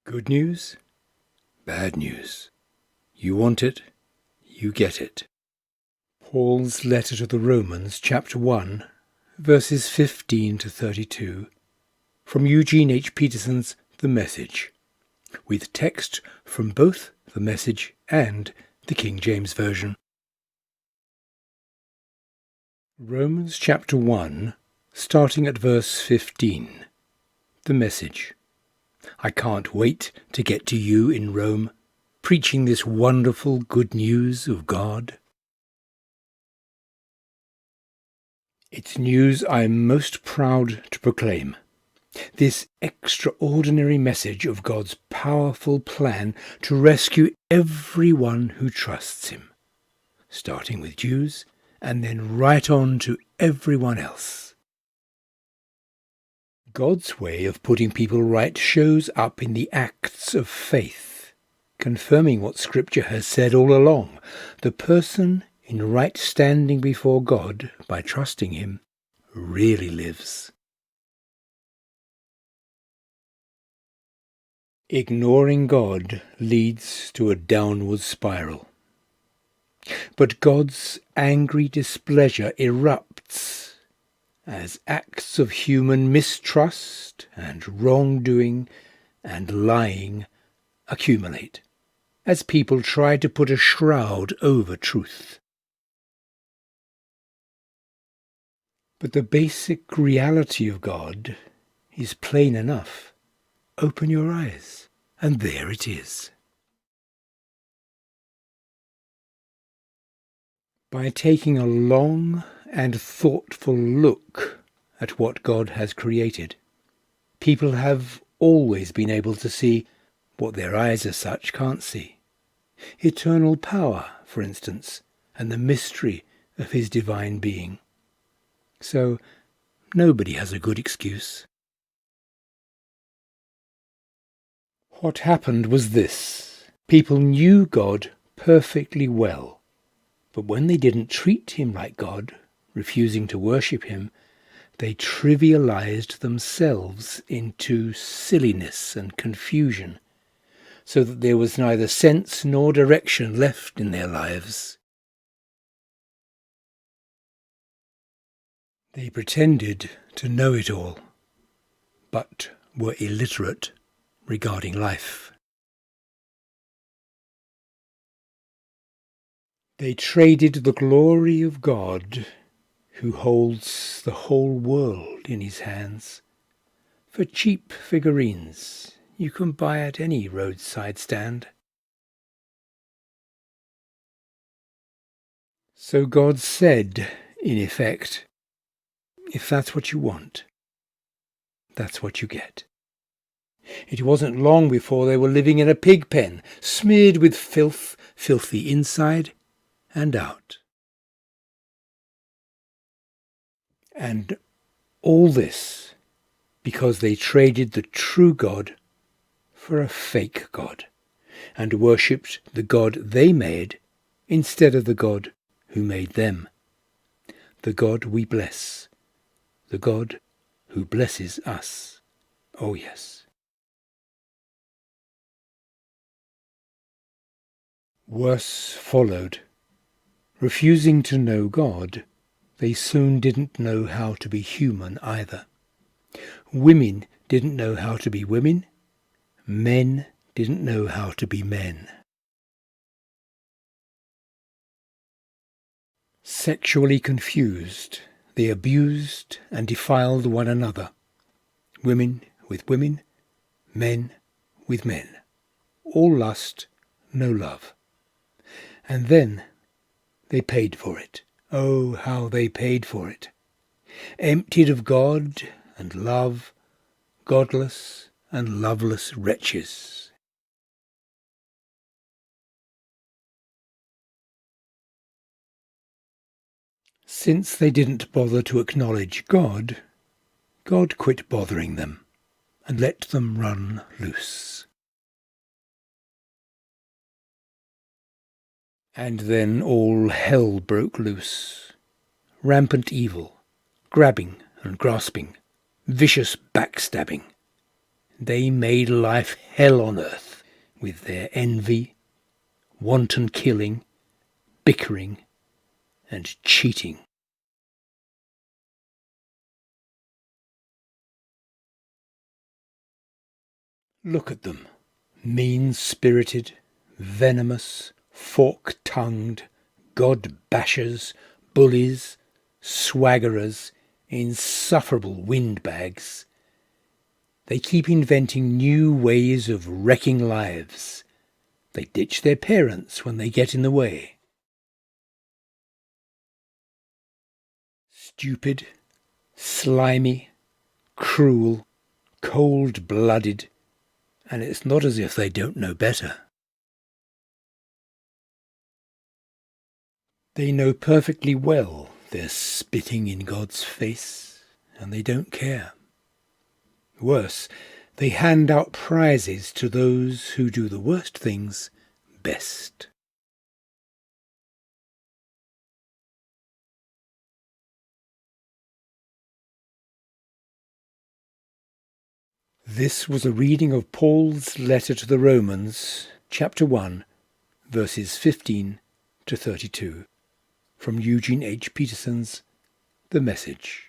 Good news, bad news. You want it, you get it. Paul's letter to the Romans, chapter 1, verses 15 to 32, from Eugene H. Peterson's The Message, with text from both the Message and the King James Version. Romans chapter 1, starting at verse 15. The Message. I can't wait to get to you in Rome, preaching this wonderful good news of God. It's news I'm most proud to proclaim. This extraordinary message of God's powerful plan to rescue everyone who trusts him, starting with Jews and then right on to everyone else. God's way of putting people right shows up in the acts of faith, confirming what Scripture has said all along. The person in right standing before God by trusting him really lives. Ignoring God leads to a downward spiral. But God's angry displeasure erupts as acts of human mistrust and wrongdoing and lying accumulate, as people try to put a shroud over truth. But the basic reality of God is plain enough. Open your eyes, and there it is. By taking a long and thoughtful look at what God has created, people have always been able to see what their eyes as such can't see. Eternal power, for instance, and the mystery of his divine being. So nobody has a good excuse. What happened was this. People knew God perfectly well. But when they didn't treat him like God, refusing to worship him, they trivialized themselves into silliness and confusion, so that there was neither sense nor direction left in their lives. They pretended to know it all, but were illiterate regarding life. They traded the glory of God, who holds the whole world in his hands, for cheap figurines you can buy at any roadside stand. So God said, in effect, if that's what you want, that's what you get. It wasn't long before they were living in a pig pen, smeared with filth, filthy inside and out. And all this because they traded the true God for a fake God, and worshipped the God they made instead of the God who made them. The God we bless, the God who blesses us. Oh yes. Worse followed. Refusing to know God, they soon didn't know how to be human either. Women didn't know how to be women. Men didn't know how to be men. Sexually confused, they abused and defiled one another. Women with women, men with men. All lust, no love. And then they paid for it. Oh, how they paid for it. Emptied of God and love, godless and loveless wretches. Since they didn't bother to acknowledge God, God quit bothering them and let them run loose. And then all hell broke loose. Rampant evil, grabbing and grasping, vicious backstabbing, They made life hell on earth with their envy, wanton killing, bickering, and cheating. Look at them, mean-spirited, venomous, fork-tongued, God-bashers, bullies, swaggerers, insufferable windbags. They keep inventing new ways of wrecking lives. They ditch their parents when they get in the way. Stupid, slimy, cruel, cold-blooded, and it's not as if they don't know better. They know perfectly well they're spitting in God's face, and they don't care. Worse, they hand out prizes to those who do the worst things best. This was a reading of Paul's letter to the Romans, chapter 1, verses 15 to 32, from Eugene H. Peterson's The Message.